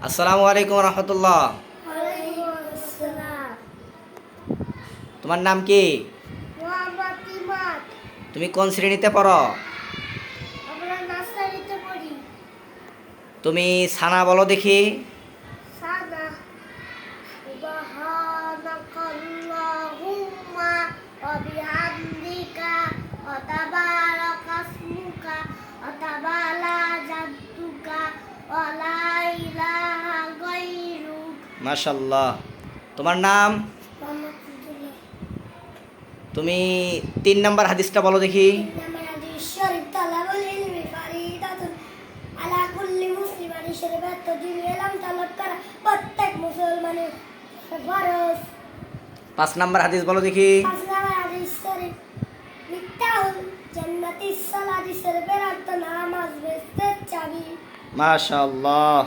আসসালামু আলাইকুম রহমতুল্লাহ। ওয়ালাইকুম আসসালাম। তোমার নাম কি? মোহাম্মদ ইমাদ। তুমি কোন শ্রেণীতে পড়ো? আমরা নার্সারিতে পড়ি। তুমি সানা বলো দেখি। সানা সুবহানাকাল্লাহুম্মা ওয়া বিহামদিকা ওয়া তাবারাকা ইসমুকা ওয়া তাআলা জাদ্দুকা ওয়া লা ইলাহা গায়রুক। মাশাআল্লাহ। তোমার নাম? মোহাম্মদ আব্দুল্লাহ। তুমি 3 নম্বর হাদিসটা বলো দেখি। إنما الحديث الشريف طلب العلم فريضة على كل مسلم شربت তদবির এলাম তলব করা প্রত্যেক মুসলমানের ফরজ। 5 নম্বর হাদিস বলো দেখি। পাঁচ নাম্বার হাদিস শরীফ মিফতাহুল জান্নাতিস সালাতি শরীফের অর্থ নামাজ বেহেশতের চাবি। মাশাআল্লাহ।